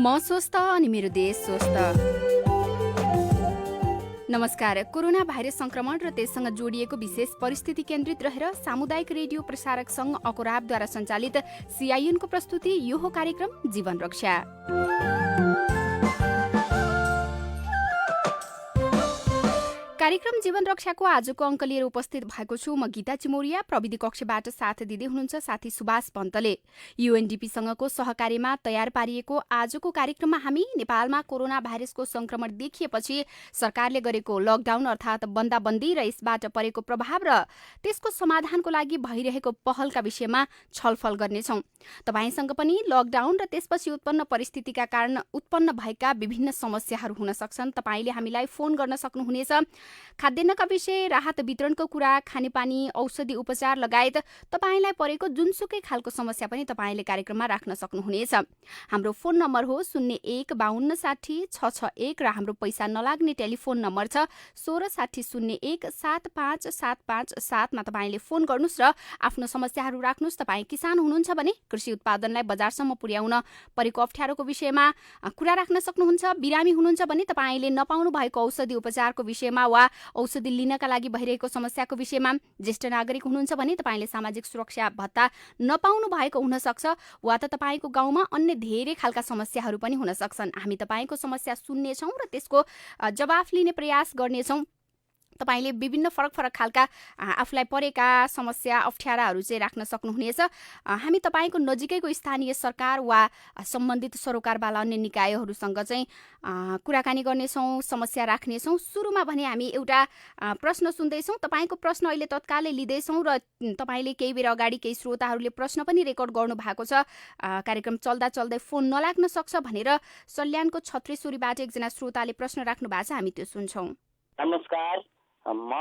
म स्वस्थ अनि मेरो देश स्वस्थ। नमस्कार। कोरोना भाइरस संक्रमण र त्यससँग जोडिएको विशेष परिस्थिति केन्द्रित रहेर सामुदायिक रेडियो प्रसारक संघ अकोराबद्वारा सञ्चालित सीआईएनको प्रस्तुति यो हो कार्यक्रम जीवन रक्षा। कार्यक्रम जीवन रक्षाको आजको अङ्क लिएर उपस्थित भएको छु म गीता चिमोरिया। प्रविधि कक्षबाट साथ दिँदै हुनुहुन्छ साथी सुभाष पन्तले। यूएनडीपीसँगको सहकार्यमा तयार पारिएको आजको कार्यक्रममा हामी नेपालमा कोरोना भाइरसको संक्रमण देखिएपछि सरकारले गरेको लकडाउन अर्थात् बन्दाबन्दी र यसबाट परेको प्रभाव र त्यसको समाधानको लागि भइरहेको पहलका विषयमा छलफल गर्नेछौँ। तपाईसँग पनि लकडाउन र त्यसपछि उत्पन्न परिस्थितिका कारण उत्पन्न भएका विभिन्न समस्याहरू हुन सक्छन्। तपाईले हामीलाई फोन गर्न सक्नुहुनेछ। खाद्यान्नका विषय, राहत वितरणको कुरा, खानेपानी, औषधि उपचार लगायत तपाईलाई परेको जुनसुकै खालको समस्या पनि तपाईले कार्यक्रममा राख्न सक्नुहुनेछ। हाम्रो फोन नम्बर हो 0152606661 र हाम्रो पैसा नलाग्ने टेलिफोन नम्बर छ 1660017575 मा तपाईले फोन गर्नुस् र आफ्नो समस्याहरू राख्नुस्। तपाई किसान हुनुहुन्छ भने कृषि उत्पादनलाई बजारसम्म पुर्याउन परेको अप्ठ्यारोको विषयमा कुरा राख्न सक्नुहुन्छ। बिरामी हुनुहुन्छ भने तपाईले नपाउनु भएको औषधि उपचारको विषयमा वा औषधि लिनका लागि भइरहेको समस्याको विषयमा, ज्येष्ठ नागरिक हुनुहुन्छ भने तपाईले सामाजिक सुरक्षा भत्ता नपाउनु भएको हुन सक्छ वा त तपाईको गाउँमा अन्य धेरै खालका समस्याहरू पनि हुन सक्छन्। हामी तपाईको समस्या सुन्नेछौँ र त्यसको जवाफ लिने प्रयास गर्नेछौँ। तपाईले विभिन्न फरक फरक खालका आफूलाई परेका समस्या अप्ठ्याराहरू चाहिँ राख्न सक्नुहुनेछ। हामी तपाईको नजिकैको स्थानीय सरकार वा सम्बन्धित सरोकारवाला अन्य निकायहरूसँग चाहिँ कुराकानी गर्नेछौँ, समस्या राख्नेछौँ। सुरुमा भने हामी एउटा प्रश्न सुन्दैछौँ। तपाईको प्रश्न अहिले तत्कालै लिँदैछौँ र तपाईले केही बेर अगाडि केही श्रोताहरूले प्रश्न पनि रेकर्ड गर्नु भएको छ। कार्यक्रम चल्दा चल्दै फोन नलाग्न सक्छ भनेर सल्यानको छत्रेश्वरीबाट एकजना श्रोताले प्रश्न राख्नु भएको छ। हामी त्यो सुन्छौँ। नमस्कार, म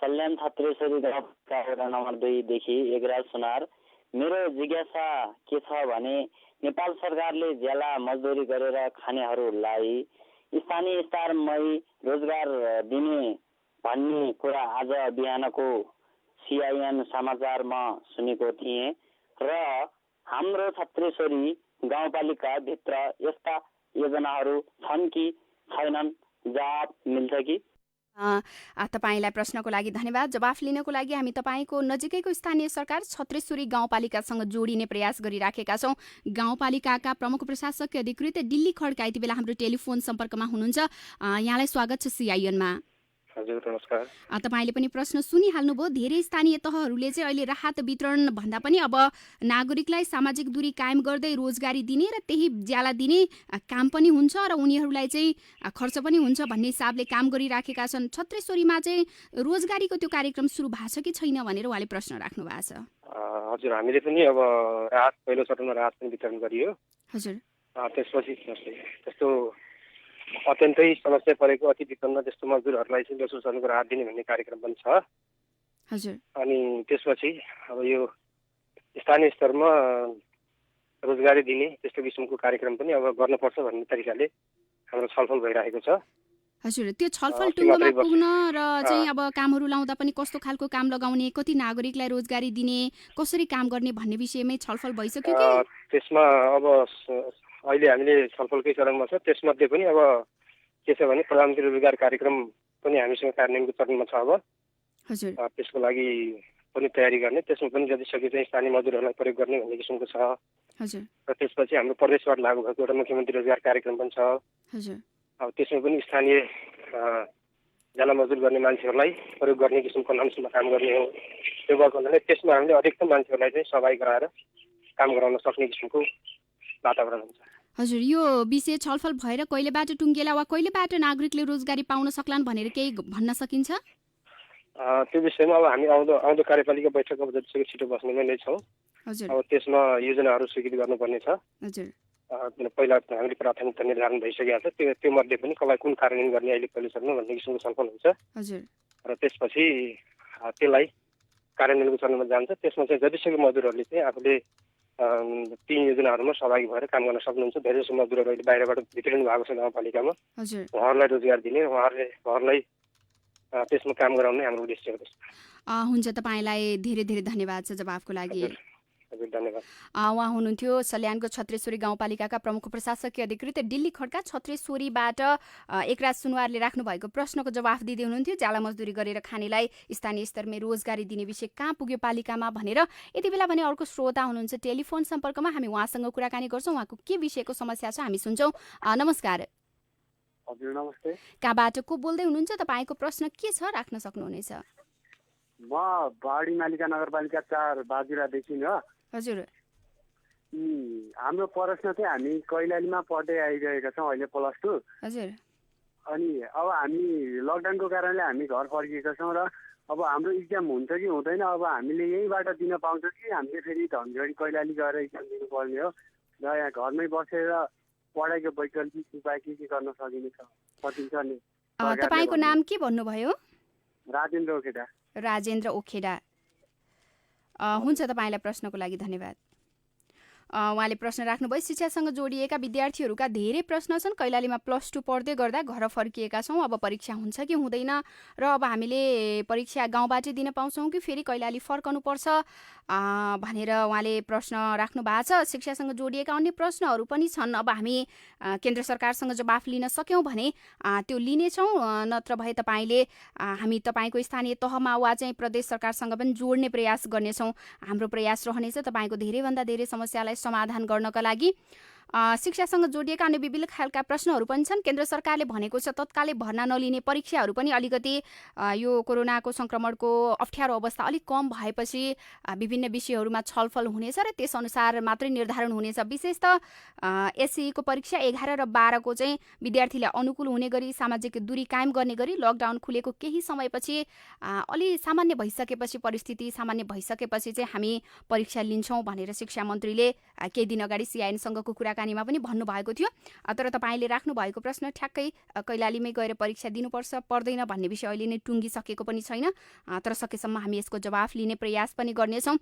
सल्यान छत्रेश्वरी गाउँपालिका नम्बर 2 देखि एकराज सुनार। मेरो जिज्ञासा के छ भने नेपाल सरकारले ज्याला मजदुरी गरेर खानेहरूलाई स्थानीय स्तरमै रोजगार दिने भन्ने कुरा आज बिहानको सीआईएन समाचारमा सुनेको थिएँ र हाम्रो छत्रेश्वरी गाउँपालिका भित्र यस्ता योजनाहरू छन् कि छैनन्, जवाब मिल्छ कि? तपाईलाई प्रश्नको लागि धन्यवाद। जवाफ लिनको लागि हामी तपाईको नजिकैको स्थानीय सरकार छत्रेश्वरी गाउँपालिकासँग जोडिने प्रयास गरिराखेका छौँ। गाउँपालिकाका प्रमुख प्रशासक अधिकृत दिल्ली खड्का यति बेला हाम्रो टेलिफोन सम्पर्कमा हुनुहुन्छ। यहाँलाई स्वागत छ सीआईएनमा। हजुर नमस्कार। तपाईले पनि प्रश्न सुनिहाल्नुभयो। धेरै स्थानीय तहहरूले चाहिँ अहिले राहत वितरण भन्दा पनि अब नागरिकलाई सामाजिक दूरी कायम गर्दै रोजगारी दिने र त्यही ज्याला दिने काम पनि हुन्छ र उनीहरूलाई चाहिँ खर्च पनि हुन्छ भन्ने हिसाबले काम गरिराखेका छन्। छत्रेश्वरीमा चाहिँ रोजगारीको त्यो कार्यक्रम सुरु भएको छ कि छैन भनेर उहाँले प्रश्न राख्नु भएको छ। हजुर, हामीले पनि अब राहत पहिलो चरणमा राहत पनि वितरण गरियो। हजुर। त्यसपछि त्यस्तो अत्यन्तै समस्या परेको अति विपन्न त्यस्तो मजदुरहरूलाई चाहिँ दोस्रो चरणको राहत दिने भन्ने कार्यक्रम पनि छ। हजुर। अनि त्यसपछि अब यो स्थानीय स्तरमा रोजगारी दिने त्यस्तो किसिमको कार्यक्रम पनि अब गर्नुपर्छ भन्ने तरिकाले हाम्रो छलफल भइरहेको छ। हजुर, त्यो छलफल टुङ्गोमा पुग्न र चाहिँ अब कामहरू लाउँदा पनि कस्तो खालको काम लगाउने, कति नागरिकलाई रोजगारी दिने, कसरी काम गर्ने भन्ने विषयमै छलफल भइसक्यो कि? त्यसमा अब अहिले हामीले छलफलकै चरणमा छ। त्यसमध्ये पनि अब के छ भने प्रधानमन्त्री रोजगार कार्यक्रम पनि हामीसँग कार्यान्वयनको चरणमा छ। अब हजुर, त्यसको लागि पनि तयारी गर्ने, त्यसमा पनि जति सक्यो चाहिँ स्थानीय मजदुरहरूलाई प्रयोग गर्ने भन्ने किसिमको छ। हजुर। र त्यसपछि हाम्रो प्रदेशबाट लागू भएको एउटा मुख्यमन्त्री रोजगार कार्यक्रम पनि छ। हजुर। अब त्यसमा पनि स्थानीय ज्याला मजदुर गर्ने मान्छेहरूलाई प्रयोग गर्ने किसिमको अंशमा काम गर्ने हो। त्यो भएको हुनाले त्यसमा हामीले अधिकतम मान्छेहरूलाई चाहिँ सहभागी गराएर काम गराउन सक्ने किसिमको वातावरण हुन्छ। हजुर, यो विषय छलफल भएर कहिलेबाट टुङ्गेला वा कहिलेबाट नागरिकले रोजगारी पाउन सक्लान् भनेर केही भन्न सकिन्छ? त्यो विषयमा अब हामी आउँदो कार्यपालिका बैठक अब जतिसक्दो छिटो बस्नेमै नै छौँ। हजुर। अब त्यसमा योजनाहरू स्वीकृत गर्नुपर्ने छ। हजुर। पहिला हामीले प्राथमिकता निर्धारण भइसकेको छ। त्यो मध्ये पनि कसलाई कुन कार्यान्वयन गर्ने अहिले पहिलो चरणमा भन्ने किसिमको छलफल हुन्छ। हजुर। र त्यसपछि त्यसलाई कार्यान्वयनको चरणमा जान्छ। त्यसमा चाहिँ जतिसक्दो मजदुरहरूले चाहिँ आफूले ती योजनाहरूमा सहभागी भएर काम गर्न सक्नुहुन्छ। धेरैजसो मजदुरहरू अहिले बाहिरबाट भित्रिनु भएको छ गाउँपालिकामा। उहाँहरूलाई रोजगार दिने, उहाँहरूलाई त्यसमा काम गराउने हाम्रो उद्देश्य हो। हुन्छ, तपाईँलाई धेरै धेरै धन्यवाद छ जवाफको लागि। हजुर धन्यवाद। उहाँ हुनुहुन्थ्यो सल्यानको छत्रेश्वरी गाउँपालिकाका प्रमुख प्रशासकीय अधिकृत दिल्ली खड्का। छत्रेश्वरीबाट एकराज सुनवारले राख्नु भएको प्रश्नको जवाफ दिँदै हुनुहुन्थ्यो। ज्याला मजदुरी गरेर खानेलाई स्थानीय स्तरमै रोजगारी दिने विषय कहाँ पुग्यो पालिकामा भनेर। यति बेला भने अर्को श्रोता हुनुहुन्छ टेलिफोन सम्पर्कमा, हामी उहाँसँग कुराकानी गर्छौँ। उहाँको के विषयको समस्या छ हामी सुन्छौँ। नमस्कार। हजुर नमस्ते। कहाँबाट को बोल्दै हुनुहुन्छ? तपाईँको प्रश्न के छ राख्न सक्नुहुनेछ। म बाडी मालिका नगरपालिका 4 बाजुरादेखि हो। हजुर। हाम्रो प्रश्न चाहिँ हामी कैलालीमा पढ्दै आइरहेका छौँ अहिले +2। हजुर। अनि अब हामी लकडाउनको कारणले हामी घर फर्किएका छौँ र अब हाम्रो इक्जाम हुन्छ कि हुँदैन, अब हामीले यहीँबाट दिन पाउँछौँ कि हामीले फेरि धनगढी कैलाली गएर इक्जाम दिनुपर्ने हो र यहाँ घरमै बसेर पढाइको वैकल्पिक उपाय के गर्न सकिन्छ नि? तपाईँको नाम के भन्नुभयो? राजेन्द्र ओखेडा। राजेन्द्र ओखेडा। हुन्छ, तपाईँलाई प्रश्नको लागि धन्यवाद। उहाँले प्रश्न राख्नुभयो। शिक्षासँग जोडिएका विद्यार्थीहरूका धेरै प्रश्न छन्। कैलालीमा +2 पढ्दै गर्दा घर फर्किएका छौँ। अब परीक्षा हुन्छ कि हुँदैन र अब हामीले परीक्षा गाउँबाटै दिन पाउँछौँ कि फेरि कैलाली फर्कनुपर्छ भनेर उहाँले प्रश्न राख्नु भएको छ। शिक्षासँग जोडिएका अन्य प्रश्नहरू पनि छन्। अब हामी केन्द्र सरकारसँग जवाफ लिन सक्यौँ भने त्यो लिनेछौँ, नत्र भए हामी तपाईँको स्थानीय तहमा वा चाहिँ प्रदेश सरकारसँग पनि जोड्ने प्रयास गर्नेछौँ। हाम्रो प्रयास रहनेछ तपाईँको धेरैभन्दा धेरै समस्यालाई समाधान गर्नका लागि। शिक्षासँग जोडिएका अन्य विभिन्न खालका प्रश्नहरू पनि छन्। केन्द्र सरकारले भनेको छ तत्कालै भर्ना नलिने परीक्षाहरू पनि अलिकति यो कोरोनाको संक्रमणको अप्ठ्यारो अवस्था अलिक कम भएपछि विभिन्न विषयहरूमा छलफल हुनेछ र त्यसअनुसार मात्रै निर्धारण हुनेछ। विशेष त एससीईको परीक्षा 11 र 12 को चाहिँ विद्यार्थीलाई अनुकूल हुने गरी सामाजिक दूरी कायम गर्ने गरी लकडाउन खुलेको केही समयपछि अलि सामान्य भइसकेपछि परिस्थिति सामान्य भइसकेपछि चाहिँ हामी परीक्षा लिन्छौँ भनेर शिक्षा मन्त्रीले केही दिन अगाडि सिआइएनसँगको कुराकानीमा पनि भन्नुभएको थियो। तर तपाईँले राख्नु भएको प्रश्न ठ्याक्कै कैलालीमै गएर परीक्षा दिनुपर्छ पर्दैन भन्ने विषय अहिले नै टुङ्गिसकेको पनि छैन। तर सकेसम्म हामी यसको जवाफ लिने प्रयास पनि गर्नेछौँ।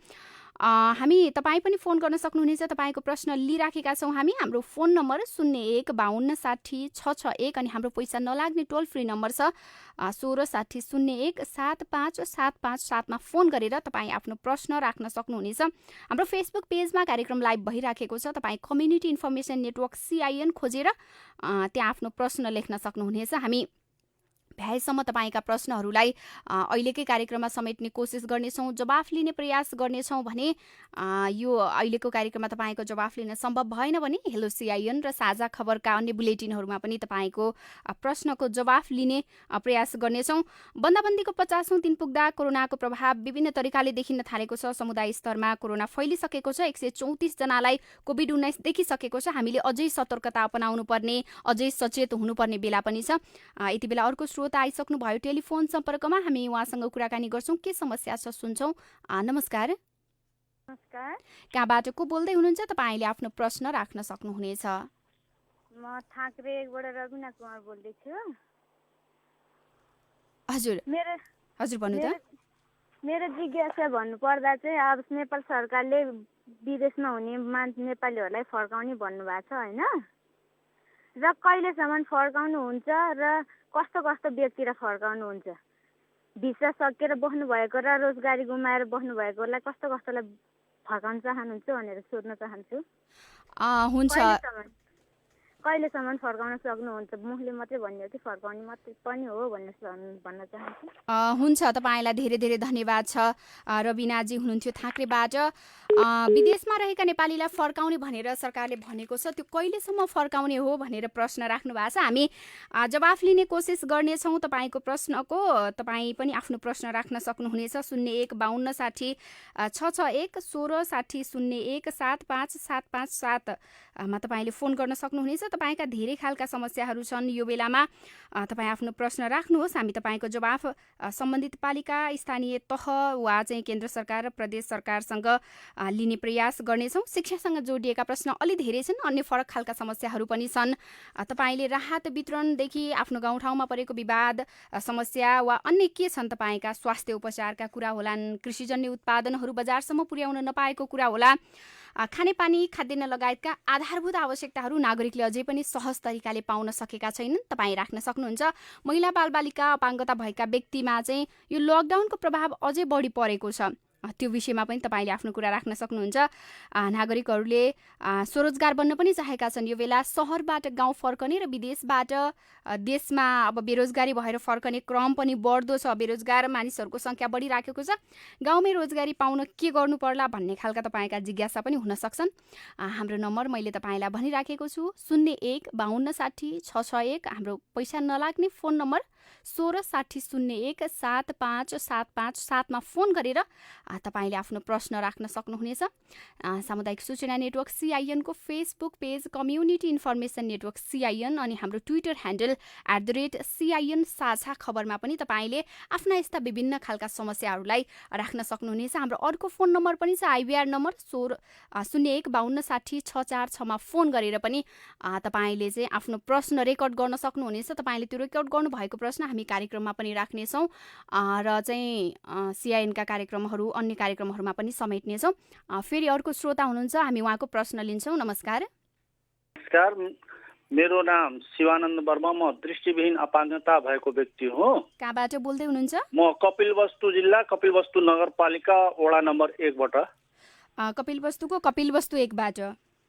तपाईँ पनि फोन गर्न सक्नुहुनेछ। तपाईँको प्रश्न लिइराखेका छौँ हामी। हाम्रो फोन नम्बर 0152606661 अनि हाम्रो पैसा नलाग्ने टोल फ्री नम्बर छ 1660017575 मा फोन गरेर तपाईँ आफ्नो प्रश्न राख्न सक्नुहुनेछ। हाम्रो फेसबुक पेजमा कार्यक्रम लाइभ भइराखेको छ। तपाईँ कम्युनिटी इन्फर्मेसन नेटवर्क CIN खोजेर त्यहाँ आफ्नो प्रश्न लेख्न सक्नुहुनेछ। हामी भ्याएसम्म तपाईँका प्रश्नहरूलाई अहिलेकै कार्यक्रममा समेट्ने कोसिस गर्नेछौँ, जवाफ लिने प्रयास गर्नेछौँ भने यो अहिलेको कार्यक्रममा तपाईँको जवाफ लिन सम्भव भएन भने हेलो CIN र साझा खबरका अन्य बुलेटिनहरूमा पनि तपाईँको प्रश्नको जवाफ लिने प्रयास गर्नेछौँ। बन्दाबन्दीको 50औं दिन पुग्दा कोरोनाको प्रभाव विभिन्न तरिकाले देखिन थालेको छ। समुदाय स्तरमा कोरोना फैलिसकेको छ। 134 जनालाई कोभिड-19 देखिसकेको छ। हामीले अझै सतर्कता अपनाउनु पर्ने, अझै सचेत हुनुपर्ने बेला पनि छ। यति बेला अर्को श्रोता आइसक्नु भयो टेलिफोन सम्पर्कमा, हामी उहाँसँग कुराकानी गर्छौँ। के समस्या छ सुन्छौँ। नमस्कार। नमस्कार। कहाँबाट को बोल्दै हुनुहुन्छ? तपाईँले आफ्नो प्रश्न राख्न सक्नुहुनेछ। म थाक्रेबाट रबिना कुमार बोल्दैछु। हजुर हजुर भन्नु त। मेरो जिज्ञासा भन्नुपर्दा चाहिँ अब नेपाल सरकारले विदेशमा हुने नेपालीहरूलाई फर्काउने भन्नुभएको छ होइन, र कहिलेसम्म फर्काउनु हुन्छ र कस्तो कस्तो व्यक्तिलाई फर्काउनु हुन्छ? भिसा सकेर बस्नुभएको र रोजगारी गुमाएर बस्नुभएकोलाई कस्तोलाई फर्काउन चाहनुहुन्छ भनेर सोध्न चाहन्छु। हुन्छ, कहिलेसम्म फर्काउन सक्नुहुन्छ? मुखले मात्रै भन्ने हो कि फर्काउने मात्रै पनि हो भन्न चाहन्छु। हुन्छ, तपाईँलाई धेरै धेरै धन्यवाद छ। रबिनाजी हुनुहुन्थ्यो थाक्रेबाट। विदेशमा रहेका नेपालीलाई फर्काउने भनेर सरकारले भनेको छ, त्यो कहिलेसम्म फर्काउने हो भनेर प्रश्न राख्नु भएको छ। हामी जवाफ लिने कोसिस गर्नेछौँ तपाईँको प्रश्नको। तपाईँ पनि आफ्नो प्रश्न राख्न सक्नुहुनेछ। 0152606661 1660017575 मा तपाईँले फोन गर्न सक्नुहुनेछ। तपाईँका धेरै खालका समस्याहरू छन्। यो बेलामा तपाईँ आफ्नो प्रश्न राख्नुहोस्। हामी तपाईँको जवाफ सम्बन्धित पालिका, स्थानीय तह वा चाहिँ केन्द्र सरकार र प्रदेश सरकारसँग लिने प्रयास गर्नेछौँ। शिक्षासँग जोडिएका प्रश्न अलि धेरै छन्, अन्य फरक खालका समस्याहरू पनि छन्। तपाईँले राहत वितरणदेखि आफ्नो गाउँठाउँमा परेको विवाद समस्या वा अन्य के छन् तपाईँका, स्वास्थ्य उपचारका कुरा होलान्, कृषिजन्य उत्पादनहरू बजारसम्म पुर्याउन नपाएको कुरा होला, खानेपानी खाद्यान्न लगायतका आधारभूत आवश्यकताहरू नागरिकले अझै पनि सहज तरिकाले पाउन सकेका छैनन्, तपाईँ राख्न सक्नुहुन्छ। महिला बालबालिका अपाङ्गता भएका व्यक्तिमा चाहिँ यो लकडाउनको प्रभाव अझै बढी परेको छ। त्यो विषयमा पनि तपाईँले आफ्नो कुरा राख्न सक्नुहुन्छ। नागरिकहरूले स्वरोजगार बन्न पनि चाहेका छन्। यो बेला सहरबाट गाउँ फर्कने र विदेशबाट देशमा अब बेरोजगारी भएर फर्कने क्रम पनि बढ्दो छ। बेरोजगार मानिसहरूको सङ्ख्या बढिराखेको छ। गाउँमै रोजगारी पाउन के गर्नु पर्ला भन्ने खालका तपाईँका जिज्ञासा पनि हुन सक्छन्। हाम्रो नम्बर मैले तपाईँलाई भनिराखेको छु 01 52 60 661। हाम्रो पैसा नलाग्ने फोन नम्बर 16 60 01 7575 मा फोन गरेर तपाईँले आफ्नो प्रश्न राख्न सक्नुहुनेछ। सामुदायिक सूचना नेटवर्क CIN को Facebook page community information network CIN अनि हाम्रो ट्विटर ह्यान्डल @CIN साझा खबरमा पनि तपाईँले आफ्ना यस्ता विभिन्न खालका समस्याहरूलाई राख्न सक्नुहुनेछ। हाम्रो अर्को फोन नम्बर पनि छ IVR नम्बर 01 52 60 646 मा फोन गरेर पनि तपाईँले चाहिँ आफ्नो प्रश्न रेकर्ड गर्न सक्नुहुनेछ। तपाईँले त्यो रेकर्ड गर्नुभएको प्रश्न हामी कार्यक्रममा पनि राख्नेछौँ र चाहिँ CIN का कार्यक्रमहरू अन्य कार्यक्रमहरूमा पनि समेट्नेछौँ। फेरि अर्को श्रोता हुनुहुन्छ, हामी उहाँको प्रश्न लिन्छौँ। नमस्कार। नमस्कार, मेरो नाम शिवानन्द वर्मा, म दृष्टिविहीन अपाङ्गता भएको व्यक्ति हुँ। कहाँबाट बोल्दै हुनुहुन्छ? म कपिलवस्तु जिल्ला कपिलवस्तु नगरपालिका वडा नम्बर 1 बाट। कपिलवस्तुको कपिलवस्तु 1 बाट।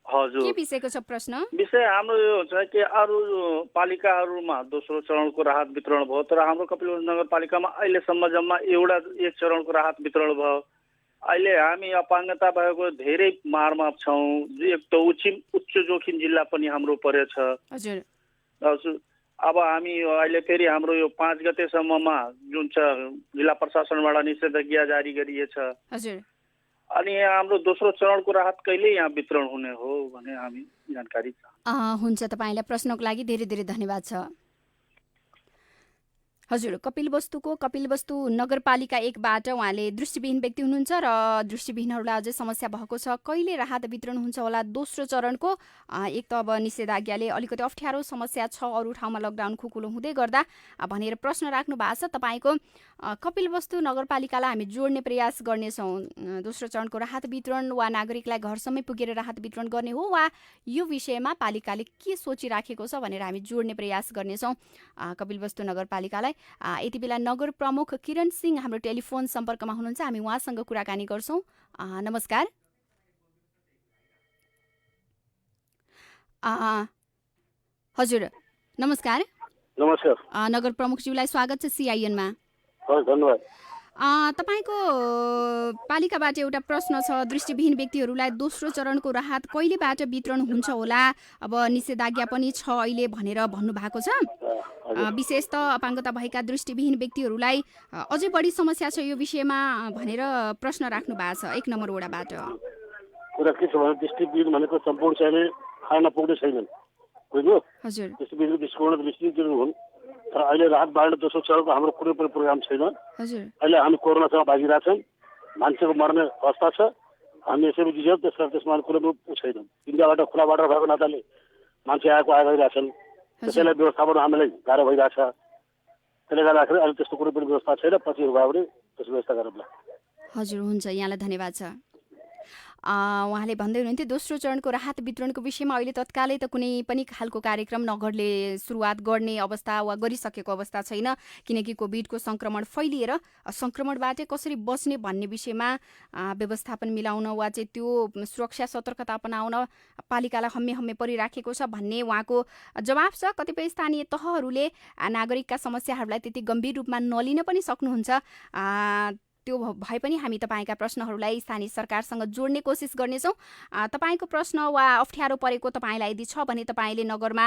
हजुर, के विषयको छ प्रश्न? विषय हाम्रो यो छ कि अरू पालिकाहरूमा दोस्रो चरणको राहत वितरण भयो, तर हाम्रो कपिलवस्तु नगरपालिकामा अहिलेसम्म जम्मा एक चरणको राहत वितरण भयो। अहिले हामी अपाङ्गता भएको धेरै मारमा छौँ। एक त उच्च जोखिम जिल्ला पनि हाम्रो परेछ। हजुर। अब हामी अहिले फेरि हाम्रो यो 5 गतेसम्ममा जुन छ जिल्ला प्रशासनबाट निषेधाज्ञा जारी गरिएछ। हजुर। अनि यहाँ हाम्रो दोस्रो चरणको राहत कहिले यहाँ वितरण हुने हो भन्ने हामी जानकारी छ। हुन्छ, तपाईँलाई प्रश्नको लागि धेरै धेरै धन्यवाद छ। हजुर, कपिलवस्तु नगरपालिका 1 बाट उहाँले दृष्टिविहीन व्यक्ति हुनुहुन्छ र दृष्टिविहीनहरूलाई अझै समस्या भएको छ। कहिले राहत वितरण हुन्छ होला दोस्रो चरणको? एक त अब निषेधाज्ञाले अलिकति अप्ठ्यारो समस्या छ, अरू ठाउँमा लकडाउन खुकुलो हुँदै गर्दा भनेर प्रश्न राख्नु भएको छ। तपाईँको कपिलवस्तु नगरपालिकालाई हामी जोड्ने प्रयास गर्नेछौँ। दोस्रो चरणको राहत वितरण वा नागरिकलाई घरसम्मै पुगेर राहत वितरण गर्ने हो वा यो विषयमा पालिकाले के सोचिराखेको छ भनेर हामी जोड्ने प्रयास गर्नेछौँ कपिलवस्तु नगरपालिकालाई। यति बेला नगर प्रमुख किरण सिंह हाम्रो टेलिफोन सम्पर्कमा हुनुहुन्छ, हामी उहाँसँग कुराकानी गर्छौँ। नमस्कार। हजुर, नमस्कार। नमस्कार। नगर प्रमुखज्यूलाई स्वागत छ CIN मा। धन्यवाद। तपाईँको पालिकाबाट एउटा प्रश्न छ, दृष्टिविहीन व्यक्तिहरूलाई दोस्रो चरणको राहत कहिलेबाट वितरण हुन्छ होला? अब निषेधाज्ञा पनि छ अहिले भनेर भन्नुभएको छ। विशेष त अपाङ्गता भएका दृष्टिविहीन व्यक्तिहरूलाई अझै बढी समस्या छ यो विषयमा भनेर प्रश्न राख्नु भएको छ 1 नम्बर वडाबाट। कुरा के छ भने दृष्टिविहीन भनेको सम्पूर्ण चाहिने खान पुग्ने छैनन्, बुझ्नु? हजुर। दृष्टिविहीनको दृष्टिकोणबाट दृष्टिविहीन हुन्, तर अहिले राहत बाँड्ने दोस्रो चरणको हाम्रो कुनै पनि प्रोग्राम छैन। हजुर। अहिले हामी कोरोनासँग भागिरहेछौँ, मान्छेको मर्ने अवस्था छ। हामी यसरी बुझ्यौँ त्यसमा कुनै पनि छैन। इन्डियाबाट खुला बाटो भएको नाताले मान्छे आएको भइरहेछन्, त्यसैलाई व्यवस्थापन हामीलाई गाह्रो भइरहेछ। त्यसले गर्दाखेरि अहिले त्यस्तो कुनै पनि व्यवस्था छैन। पछि भयो भने त्यसको व्यवस्था गरौँला। हजुर, हुन्छ, यहाँलाई धन्यवाद छ। उहाँले भन्दै हुनुहुन्थ्यो दोस्रो चरणको राहत वितरणको विषयमा अहिले तत्कालै त कुनै पनि खालको कार्यक्रम नगरले सुरुवात गर्ने अवस्था वा गरिसकेको अवस्था छैन, किनकि कोभिडको सङ्क्रमण फैलिएर सङ्क्रमणबाट कसरी बच्ने भन्ने विषयमा व्यवस्थापन मिलाउन वा चाहिँ त्यो सुरक्षा सतर्कता अपनाउन पालिकालाई हम्मे परिराखेको छ भन्ने उहाँको जवाफ छ। कतिपय स्थानीय तहहरूले नागरिकका समस्याहरूलाई त्यति गम्भीर रूपमा नलिन पनि सक्नुहुन्छ। त्यो भए पनि हामी तपाईँका प्रश्नहरूलाई स्थानीय सरकारसँग जोड्ने कोसिस गर्नेछौँ। तपाईँको प्रश्न वा अप्ठ्यारो परेको तपाईँलाई यदि छ भने तपाईँले नगरमा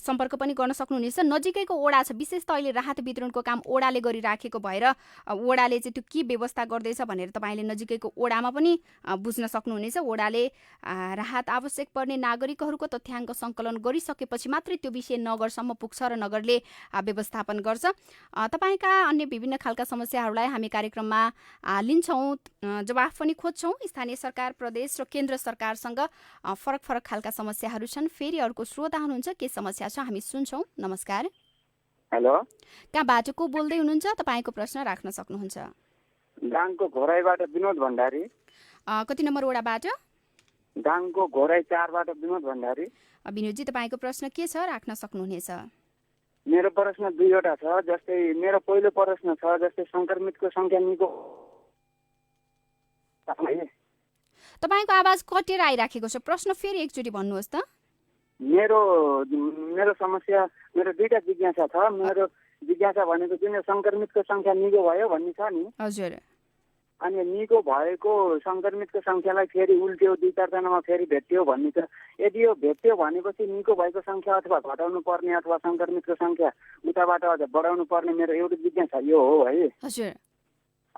सम्पर्क पनि गर्न सक्नुहुनेछ। नजिकैको ओडा छ, विशेष त अहिले राहत वितरणको काम ओडाले गरिराखेको भएर ओडाले चाहिँ त्यो के व्यवस्था गर्दैछ भनेर तपाईँले नजिकैको ओडामा पनि बुझ्न सक्नुहुनेछ। ओडाले राहत आवश्यक पर्ने नागरिकहरूको तथ्याङ्क सङ्कलन गरिसकेपछि मात्रै त्यो विषय नगरसम्म पुग्छ र नगरले व्यवस्थापन गर्छ। तपाईँका अन्य विभिन्न खालका समस्याहरूलाई हामी कार्यक्रममा लिन्छौँ, जवाफ पनि खोज्छौँ। स्थानीय सरकार, प्रदेश र केन्द्र सरकारसँग फरक खालका समस्याहरू छन्। फेरि अर्को श्रोता हुनुहुन्छ, के समस्या छ हामी सुन्छौँ। नमस्कार। हेलो, कहाँबाट को बोल्दै हुनुहुन्छ? तपाईँको प्रश्न राख्न सक्नुहुन्छ। दाङको घोराईबाट विनोद भण्डारी। कति नम्बर वडाबाट? दाङको घोराई 4 बाट विनोद भण्डारी। विनोदजी, तपाईँको प्रश्न के छ राख्न सक्नुहुनेछ? मेरो प्रश्न 2वटा छ। जस्तै मेरो पहिलो प्रश्न छ, जस्तै संक्रमितको संख्या निको तपाईँको आवाज कटेर आइराखेको छ। प्रश्न फेरि एकचोटि भन्नुहोस् त। मेरो समस्या, मेरो दुईटा जिज्ञासा छ। मेरो जिज्ञासा भनेको जुन सङ्क्रमितको सङ्ख्या निको भयो भन्ने छ नि, हजुर, अनि निको भएको सङ्क्रमितको सङ्ख्यालाई फेरि उल्ट्यो 2-4 जनामा फेरि भेट्यो भन्ने छ। यदि यो भेट्यो भनेपछि निको भएको सङ्ख्या अथवा घटाउनु पर्ने अथवा सङ्क्रमितको सङ्ख्या उताबाट अझ बढाउनु पर्ने, मेरो एउटा जिज्ञासा यो हो है। हजुर।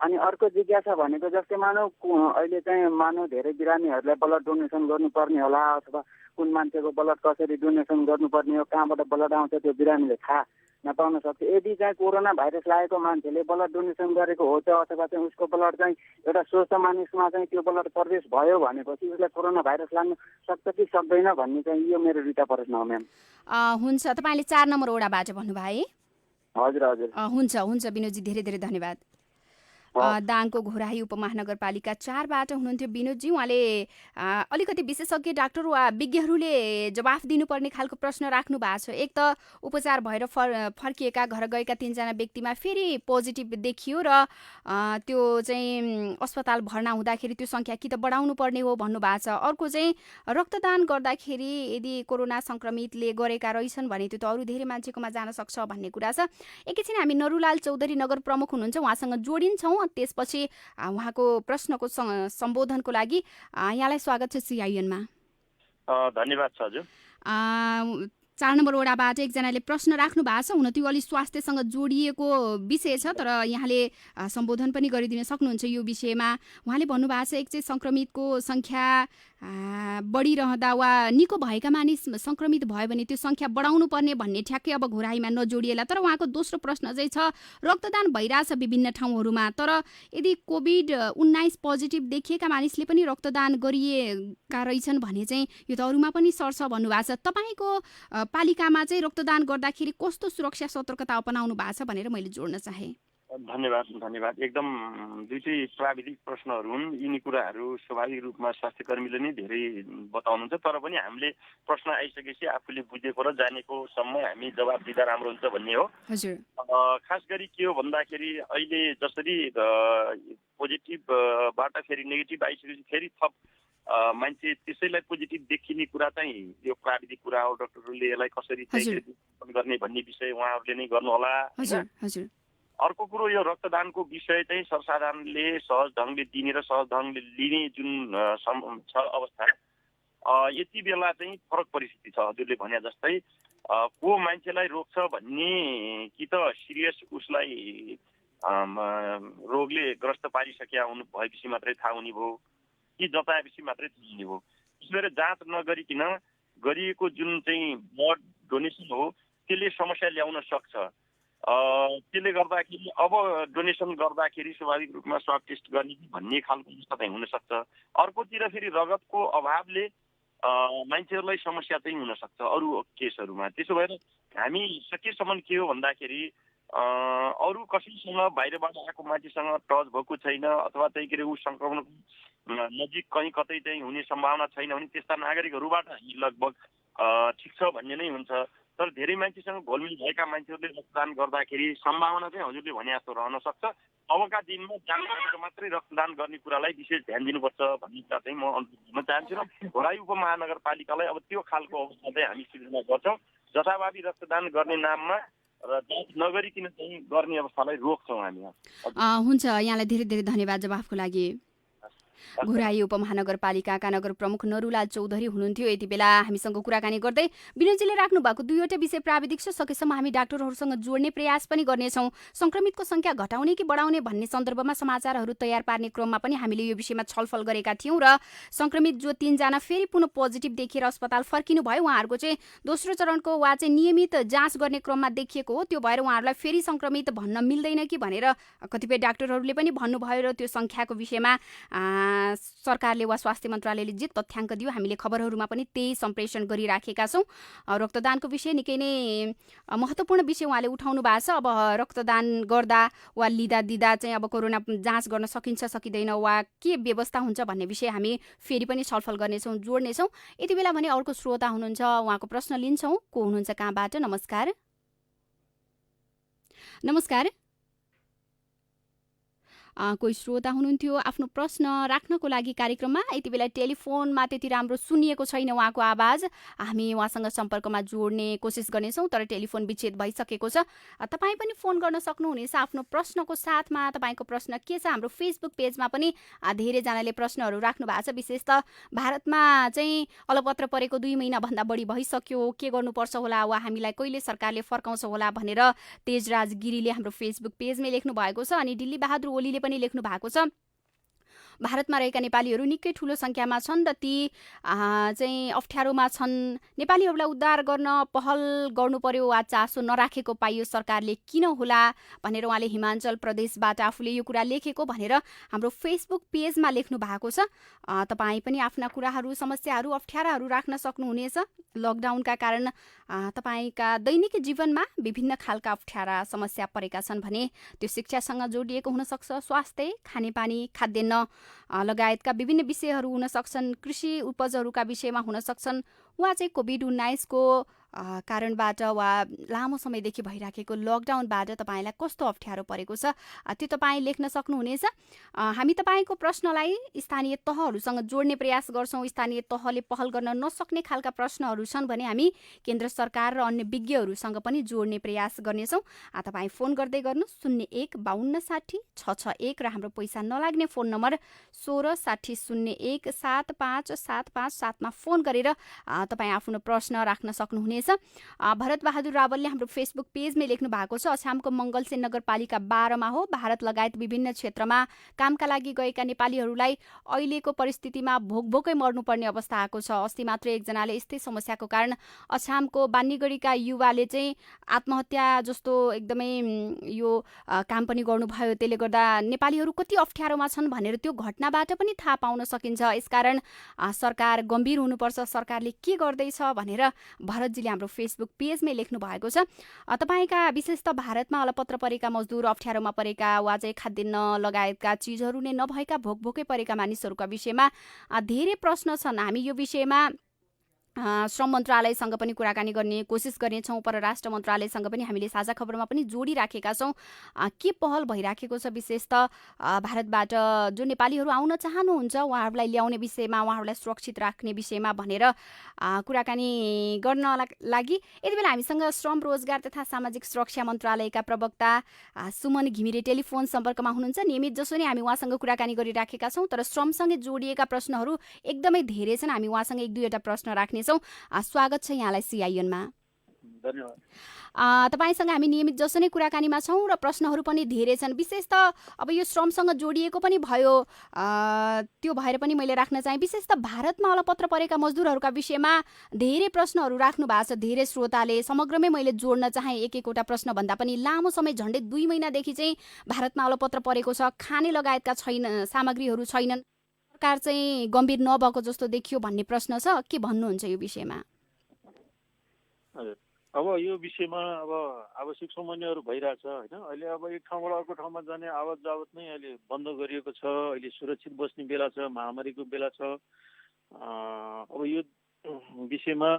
अनि अर्को जिज्ञासा भनेको जस्तै मानौ अहिले चाहिँ धेरै बिरामीहरूलाई ब्लड डोनेसन गर्नुपर्ने होला, अथवा कुन मान्छेको ब्लड कसरी डोनेसन गर्नुपर्ने हो, कहाँबाट ब्लड आउँछ त्यो बिरामीले थाहा नपाउन सक्छ। यदि चाहिँ कोरोना भाइरस लागेको मान्छेले ब्लड डोनेसन गरेको हो त, अथवा चाहिँ उसको ब्लड चाहिँ एउटा स्वस्थ मानिसमा चाहिँ त्यो ब्लड प्रवेश भयो भनेपछि उसलाई कोरोना भाइरस लाग्न सक्छ कि सक्दैन भन्ने चाहिँ यो मेरो दुईटा प्रश्न हो म्याम। हुन्छ, तपाईँले 4 नम्बर वडाबाट भन्नुभयो है? हजुर हजुर। हुन्छ विनोदजी, धेरै धेरै धन्यवाद। दाङको घोराही उपमहानगरपालिका 4 बाट हुनुहुन्थ्यो विनोदजी। उहाँले अलिकति विशेषज्ञ डाक्टर वा विज्ञहरूले जवाफ दिनुपर्ने खालको प्रश्न राख्नु भएको छ। एक त उपचार भएर फर्किएका घर गएका 3 जना व्यक्तिमा फेरि पोजिटिभ देखियो र त्यो चाहिँ अस्पताल भर्ना हुँदाखेरि त्यो सङ्ख्या कि त बढाउनु पर्ने हो भन्नुभएको छ। अर्को चाहिँ रक्तदान गर्दाखेरि यदि कोरोना सङ्क्रमितले गरेका रहेछन् भने त्यो त अरू धेरै मान्छेकोमा जान सक्छ भन्ने कुरा छ। एकैछिन हामी नरुलाल चौधरी नगर प्रमुख हुनुहुन्छ, उहाँसँग जोडिन्छौँ। त्यसपछि उहाँको प्रश्नको सम्बोधनको लागि यहाँलाई स्वागत छ CIN-मा। धन्यवाद छ हजुर। 4 नम्बर वडाबाट एकजनाले प्रश्न राख्नु भएको छ। हुन त्यो अलि स्वास्थ्यसँग जोडिएको विषय छ, तर यहाँले सम्बोधन पनि गरिदिन सक्नुहुन्छ यो विषयमा। उहाँले भन्नुभएको छ एक चाहिँ सङ्क्रमितको सङ्ख्या बढिरहँदा वा निको भएका मानिस सङ्क्रमित भयो भने त्यो सङ्ख्या बढाउनु पर्ने भन्ने ठ्याक्कै अब घोराइमा नजोडिएला। तर उहाँको दोस्रो प्रश्न चाहिँ छ, रक्तदान भइरहेछ विभिन्न ठाउँहरूमा, तर यदि COVID-19 पोजिटिभ देखिएका मानिसले पनि रक्तदान गरिएका रहेछन् भने चाहिँ यो त अरूमा पनि सर्छ भन्नुभएको छ। तपाईँको पालिकामा चाहिँ रक्तदान गर्दाखेरि कस्तो सुरक्षा सतर्कता अपनाउनु भएको छ भनेर मैले जोड्न चाहेँ। धन्यवाद। एकदम दुईटै प्राविधिक प्रश्नहरू हुन्। यिनी कुराहरू स्वाभाविक रूपमा स्वास्थ्य कर्मीले नै धेरै बताउनुहुन्छ, तर पनि हामीले प्रश्न आइसकेपछि आफूले बुझेको र जानेको सम्म हामी जवाब दिँदा राम्रो हुन्छ भन्ने हो। हजुर। खास गरी के हो भन्दाखेरि अहिले जसरी पोजिटिभबाट फेरि नेगेटिभ आइसकेपछि फेरि थप मान्छे त्यसैलाई पोजिटिभ देखिने कुरा चाहिँ यो प्राविधिक कुरा हो। डाक्टरहरूले यसलाई कसरी गर्ने भन्ने विषय उहाँहरूले नै गर्नु होला। अर्को कुरो, यो रक्तदानको विषय चाहिँ सर्वसाधारणले सहज ढङ्गले दिने र सहज ढङ्गले लिने जुन छ अवस्था, यति बेला चाहिँ फरक परिस्थिति छ। हजुरले भने जस्तै को मान्छेलाई रोक्छ भन्ने कि त सिरियस उसलाई रोगले ग्रस्त पारिसकेका हुनु भएपछि मात्रै थाहा हुने भयो कि जताएपछि मात्रै थाहा हुने भयो। त्यसले जाँच नगरिकन गरिएको जुन चाहिँ ब्लड डोनेसन हो त्यसले समस्या ल्याउन सक्छ। त्यसले गर्दाखेरि अब डोनेसन गर्दाखेरि स्वाभाविक रूपमा स्वाब टेस्ट गर्ने भन्ने खालको अवस्था चाहिँ हुनसक्छ। अर्कोतिर फेरि रगतको अभावले मान्छेहरूलाई समस्या चाहिँ हुनसक्छ अरू केसहरूमा। त्यसो भएर हामी सकेसम्म के हो भन्दाखेरि अरू कसैसँग बाहिरबाट आएको मान्छेसँग टच भएको छैन अथवा चाहिँ के अरे ऊ सङ्क्रमण नजिक कहीँ कतै चाहिँ हुने सम्भावना छैन भने त्यस्ता नागरिकहरूबाट हामी लगभग ठिक छ भन्ने नै हुन्छ। तर धेरै मान्छेसँग घोलमिल भएका मान्छेहरूले रक्तदान गर्दाखेरि सम्भावना चाहिँ हजुरले भने जस्तो रहन सक्छ। अबका दिनमा जानकारीको मात्रै रक्तदान गर्ने कुरालाई विशेष ध्यान दिनुपर्छ भन्ने कुरा चाहिँ म अनुरोध गर्न चाहन्छु र घोराई उपमहानगरपालिकालाई अब त्यो खालको अवस्था चाहिँ हामी सृजना गर्छौँ। जथाभावी रक्तदान गर्ने नाममा र जाँच नगरिकन चाहिँ गर्ने अवस्थालाई रोक्छौँ हामी। हुन्छ, यहाँलाई धेरै धेरै धन्यवाद जवाफको लागि। घोराई उपमहानगरपालिकाका नगर प्रमुख नरुलाल चौधरी हुनुहुन्थ्यो यति बेला हामीसँग कुराकानी गर्दै। विनोदजीले राख्नु भएको दुईवटा विषय प्राविधिक छ, सकेसम्म हामी डाक्टरहरूसँग जोड्ने प्रयास पनि गर्नेछौँ। सङ्क्रमितको सङ्ख्या घटाउने कि बढाउने भन्ने सन्दर्भमा समाचारहरू तयार पार्ने क्रममा पनि हामीले यो विषयमा छलफल गरेका थियौँ र सङ्क्रमित जो 3 जना फेरि पुनः पोजिटिभ देखिएर अस्पताल फर्किनु भयो, उहाँहरूको चाहिँ दोस्रो चरणको वा चाहिँ नियमित जाँच गर्ने क्रममा देखिएको हो। त्यो भएर उहाँहरूलाई फेरि सङ्क्रमित भन्न मिल्दैन कि भनेर कतिपय डाक्टरहरूले पनि भन्नुभयो र त्यो सङ्ख्याको विषयमा सरकारले वा स्वास्थ्य मन्त्रालयले जे तथ्याङ्क दियो हामीले खबरहरूमा पनि त्यही सम्प्रेषण गरिराखेका छौँ। रक्तदानको विषय निकै नै महत्त्वपूर्ण विषय उहाँले उठाउनु भएको छ। अब रक्तदान गर्दा वा दिँदा चाहिँ अब कोरोना जाँच गर्न सकिन्छ सकिँदैन वा के व्यवस्था हुन्छ भन्ने विषय हामी फेरि पनि छलफल गर्नेछौँ, जोड्नेछौँ। यति बेला भने अर्को श्रोता हुनुहुन्छ, उहाँको प्रश्न लिन्छौँ। को हुनुहुन्छ, कहाँबाट? नमस्कार। कोही श्रोता हुनुहुन्थ्यो आफ्नो प्रश्न राख्नको लागि कार्यक्रममा। यति बेला टेलिफोनमा त्यति राम्रो सुनिएको छैन उहाँको आवाज। हामी उहाँसँग सम्पर्कमा जोड्ने कोसिस गर्नेछौँ, तर टेलिफोन विच्छेद भइसकेको छ। तपाईँ पनि फोन गर्न सक्नुहुनेछ आफ्नो प्रश्नको साथमा। तपाईँको प्रश्न के छ? हाम्रो फेसबुक पेजमा पनि धेरैजनाले प्रश्नहरू राख्नु भएको छ। विशेष त भारतमा चाहिँ अलपत्र परेको 2 महिनाभन्दा बढी भइसक्यो, के गर्नुपर्छ होला, वा हामीलाई कहिले सरकारले फर्काउँछ होला भनेर तेजराज गिरीले हाम्रो फेसबुक पेजमै लेख्नु भएको छ। अनि दिल्ली बहादुर ओलीले पनि लेख्नु भएको छ, भारतमा रहेका नेपालीहरू निकै ठुलो सङ्ख्यामा छन् र ती चाहिँ अप्ठ्यारोमा छन्। नेपालीहरूलाई उद्धार गर्न पहल गर्नु पर्यो वा चासो नराखेको पाइयो सरकारले, किन होला भनेर उहाँले हिमाचल प्रदेशबाट आफूले यो कुरा लेखेको भनेर हाम्रो फेसबुक पेजमा लेख्नु भएको छ। तपाईँ पनि आफ्ना कुराहरू, समस्याहरू, अप्ठ्याराहरू राख्न सक्नुहुनेछ। लकडाउनका कारण तपाईँका दैनिक जीवनमा विभिन्न खालका अप्ठ्यारा समस्या परेका छन् भने त्यो शिक्षासँग जोडिएको हुनसक्छ, स्वास्थ्य, खानेपानी, खाद्यान्न लगायतका विभिन्न विषयहरू हुन सक्छन्, कृषि उपजहरूका विषयमा हुन सक्छन्, वा चाहिँ कोभिड-19 को कारणबाट वा लामो समयदेखि भइराखेको लकडाउनबाट तपाईँलाई कस्तो अप्ठ्यारो परेको छ त्यो तपाईँ लेख्न सक्नुहुनेछ। हामी तपाईँको प्रश्नलाई स्थानीय तहहरूसँग जोड्ने प्रयास गर्छौँ। स्थानीय तहले पहल गर्न नसक्ने खालका प्रश्नहरू छन् भने हामी केन्द्र सरकार र अन्य विज्ञहरूसँग पनि जोड्ने प्रयास गर्नेछौँ। तपाईँ फोन गर्दै गर्नु 01 52 60 661 र हाम्रो पैसा नलाग्ने फोन नम्बर 16 60 01 7575 7 मा फोन गरेर तपाईँ आफ्नो प्रश्न राख्न सक्नुहुनेछ। भरत बहादुर रावलले हाम्रो फेसबुक पेजमै लेख्नु भएको छ, अछामको मङ्गलसे नगरपालिका 12 मा हो। भारत लगायत विभिन्न क्षेत्रमा कामका लागि गएका नेपालीहरूलाई अहिलेको परिस्थितिमा भोकभोकै मर्नुपर्ने अवस्था आएको छ। अस्ति मात्र एकजनाले यस्तै समस्याको कारण अछामको बान्नीगढीका युवाले चाहिँ आत्महत्या जस्तो एकदमै यो काम पनि गर्नुभयो। त्यसले गर्दा नेपालीहरू कति अप्ठ्यारोमा छन् भनेर त्यो घटनाबाट पनि थाहा पाउन सकिन्छ। यसकारण सरकार गम्भीर हुनुपर्छ, सरकारले के गर्दैछ भनेर भरतजीले हाम्रो फेसबुक पेजमै लेख्नु भएको छ। तपाईँका विशेष त भारतमा अलपत्र परेका मजदुर, अप्ठ्यारोमा परेका वा चाहिँ खाद्यान्न लगायतका चिजहरू नै नभएका भोकभोकै परेका मानिसहरूका विषयमा धेरै प्रश्न छन्। हामी यो विषयमा श्रम मन्त्रालयसँग पनि कुराकानी गर्ने कोसिस गर्नेछौँ। परराष्ट्र मन्त्रालयसँग पनि हामीले साझा खबरमा पनि जोडिराखेका छौँ। के पहल भइराखेको छ विशेष त भारतबाट जो नेपालीहरू आउन चाहनुहुन्छ उहाँहरूलाई ल्याउने विषयमा, उहाँहरूलाई सुरक्षित राख्ने विषयमा भनेर कुराकानी गर्न लागि यति बेला हामीसँग श्रम, रोजगार तथा सामाजिक सुरक्षा मन्त्रालयका प्रवक्ता सुमन घिमिरे टेलिफोन सम्पर्कमा हुनुहुन्छ। नियमित जसो नै हामी उहाँसँग कुराकानी गरिराखेका छौँ, तर श्रमसँगै जोडिएका प्रश्नहरू एकदमै धेरै छन्। हामी उहाँसँग 1-2 प्रश्न राख्ने स्वागत छ यहाँलाई CIN-मा। धन्यवाद। तपाईसँग हामी नियमित जसो नै कुराकानीमा छौँ र प्रश्नहरू पनि धेरै छन्। विशेष त अब यो श्रमसँग जोडिएको पनि भयो, त्यो भएर पनि मैले राख्न चाहेँ। विशेष त भारतमा अलपत्र परेका मजदुरहरूका विषयमा धेरै प्रश्नहरू राख्नु भएको छ धेरै श्रोताले। समग्रमै मैले जोड्न चाहेँ, एक-एकवटा प्रश्न भन्दा पनि लामो समय झन्डै 2 महिनादेखि चाहिँ भारतमा अलपत्र परेको छ, खाने लगायतका सामग्रीहरू छैनन्, सरकार चाहिँ गम्भीर नभएको जस्तो देखियो भन्ने प्रश्न छ। के भन्नुहुन्छ यो विषयमा? हजुर, अब यो विषयमा अब आवश्यक समन्वयहरू भइरहेछ होइन। अहिले अब एक ठाउँबाट अर्को ठाउँमा जाने आवत जावत नै अहिले बन्द गरिएको छ। अहिले सुरक्षित बस्ने बेला छ, महामारीको बेला छ। अब यो विषयमा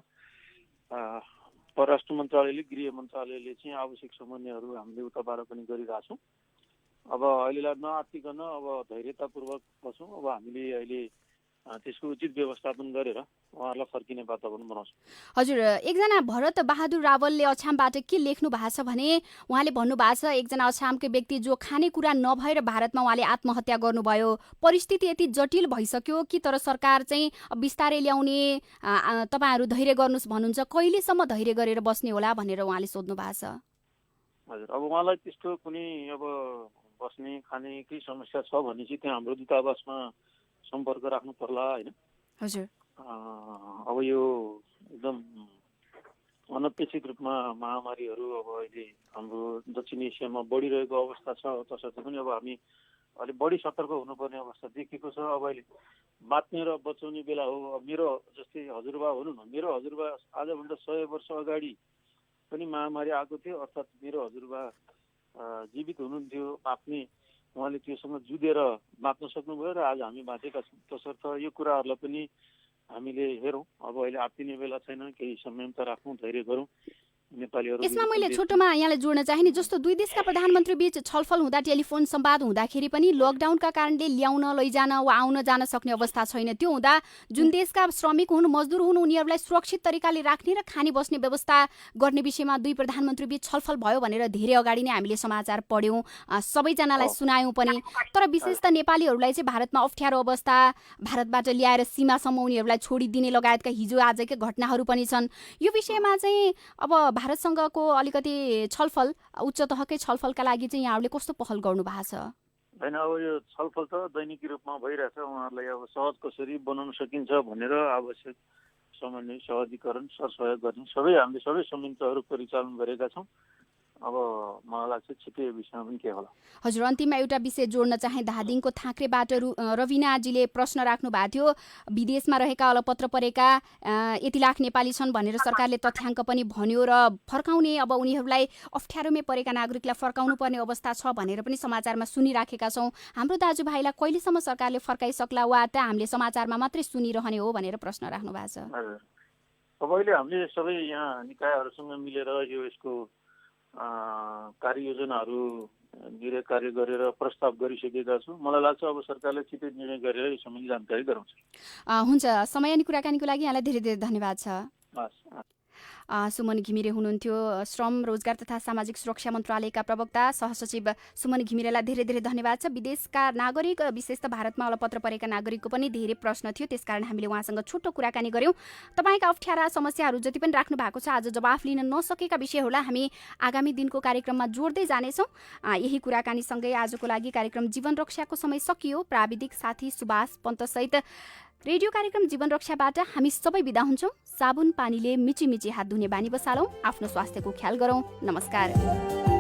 परराष्ट्र मन्त्रालयले, गृह मन्त्रालयले चाहिँ आवश्यक समन्वयहरू हामीले उताबाट पनि गरिरहेछौँ। अब अहिलेलाई नआत्तिकन अब धैर्यतापूर्वक बसौँ। अब हामीले अहिले त्यसको उचित व्यवस्थापन गरेर उहाँहरूलाई फर्किने वातावरण बनाउँछौँ। हजुर, एकजना भरत बहादुर रावलले अछामबाट के लेख्नु भएको छ भने उहाँले भन्नुभएको छ, एकजना अछामकै व्यक्ति जो खानेकुरा नभएर भारतमा उहाँले आत्महत्या गर्नुभयो। परिस्थिति यति जटिल भइसक्यो कि तर सरकार चाहिँ बिस्तारै ल्याउने, तपाईँहरू धैर्य गर्नुहोस् भन्नुहुन्छ। कहिलेसम्म धैर्य गरेर बस्ने होला भनेर उहाँले सोध्नु भएको छ। हजुर, अब उहाँलाई त्यस्तो कुनै अब बस्ने खाने केही समस्या छ भने चाहिँ त्यहाँ हाम्रो दूतावासमा सम्पर्क राख्नु पर्ला होइन। हजुर, अब यो एकदम अनपेक्षित रूपमा महामारीहरू अब अहिले हाम्रो दक्षिण एसियामा बढिरहेको अवस्था छ। तसर्थ पनि अब हामी अलिक बढी सतर्क हुनुपर्ने अवस्था देखिएको छ। अब अहिले बाँच्ने र बचाउने बेला हो। अब मेरो जस्तै हजुरबा हुनु न, मेरो हजुरबा आजभन्दा 100 वर्ष अगाडि पनि महामारी आएको थियो। अर्थात् मेरो हजुरबा जीवित हुनुहुन्थ्यो, आफ्नै उहाँले त्योसँग जुधेर बाँच्न सक्नुभयो र आज हामी बाँचेका छौँ। तसर्थ यो कुराहरूलाई पनि हामीले हेरौँ। अब अहिले आत्तिने बेला छैन, केही संयमता राखौँ, धैर्य गरौँ। नेपालीहरू यसमा मैले छोटोमा यहाँलाई जोड्न चाहे नि, जस्तो दुई देशका प्रधानमन्त्री बीच छलफल हुँदा, टेलिफोन संवाद हुँदाखेरि पनि लकडाउनका कारणले ल्याउन लैजान वा आउन जान सक्ने अवस्था छैन। त्यो हुँदा जुन देशका श्रमिक हुन्, मजदुर हुन्, उनीहरूलाई सुरक्षित तरिकाले राख्ने र खाने बस्ने व्यवस्था गर्ने विषयमा दुई प्रधानमन्त्री बीच छलफल भयो भनेर धेरै अगाडि नै हामीले समाचार पढ्यौँ, सबैजनालाई सुनायौँ पनि। तर विशेष त नेपालीहरूलाई चाहिँ भारतमा अप्ठ्यारो अवस्था, भारतबाट ल्याएर सीमासम्म उनीहरूलाई छोडिदिने लगायतका हिजो आजकै घटनाहरू पनि छन्। यो विषयमा चाहिँ अब भारतसँगको अलिकति छलफल, उच्च तहकै छलफलका लागि चाहिँ यहाँहरूले कस्तो पहल गर्नु भएको छ? होइन, अब यो छलफल त दैनिकी रूपमा भइरहेछ। उहाँहरूलाई अब सहज कसरी बनाउन सकिन्छ भनेर आवश्यक समन्वय, सहजीकरण, सरसहयोग गर्ने हामीले सबै संयन्त्रहरू परिचालन गरेका छौँ। अब मलाई लाग्छ छिटै यो विषयमा पनि के होला। हजुर, अन्तिममा एउटा विषय जोड्न चाहे। धादिङको थाक्रेबाट रविनाजीले प्रश्न राख्नु भएको थियो, विदेशमा रहेका अलपत्र परेका यति लाख नेपाली छन् भनेर सरकारले तथ्याङ्क पनि भन्यो र फर्काउने, अब उनीहरूलाई अप्ठ्यारोमै परेका नागरिकलाई फर्काउनु पर्ने अवस्था छ भनेर पनि समाचारमा सुनिराखेका छौँ। हाम्रो दाजुभाइलाई कहिलेसम्म सरकारले फर्काइसक्ला वा त हामीले समाचारमा मात्रै सुनिरहने हो भनेर प्रश्न राख्नु भएको छ। हजुर, अब अहिले हामीले सबै यहाँ निकायहरूसँग मिलेर यसको कार्ययोजनाहरू गृह कार्य गरेर प्रस्ताव गरिसकेका छौँ। मलाई लाग्छ अब सरकारले छिटै निर्णय गरेर यो सम्बन्धी जानकारी गराउँछ। हुन्छ, समय अनि कुराकानीको लागि यहाँलाई धेरै धेरै धन्यवाद छ। सुमन घिमिरे हुनुहुन्थ्यो, श्रम, रोजगार तथा सामाजिक सुरक्षा मन्त्रालयका प्रवक्ता सहसचिव सुमन घिमिरेलाई धेरै धेरै धन्यवाद छ। विदेशका नागरिक, विशेष त भारतमा अलपत्र परेका नागरिकको पनि धेरै प्रश्न थियो, त्यसकारण हामीले उहाँसँग छोटो कुराकानी गऱ्यौँ। तपाईँका अप्ठ्यारा समस्याहरू जति पनि राख्नु भएको छ, आज जवाफ लिन नसकेका विषयहरूलाई हामी आगामी दिनको कार्यक्रममा जोड्दै जानेछौँ। यही कुराकानीसँगै आजको लागि कार्यक्रम जीवन रक्षाको समय सकियो। प्राविधिक साथी सुभाष पन्तसहित रेडियो कार्यक्रम जीवन रक्षाबाट हामी सबै बिदा हुन्छौँ। साबुन पानीले मिची मिची हात धुने बानी बसालौँ, आफ्नो स्वास्थ्यको ख्याल गरौँ। नमस्कार।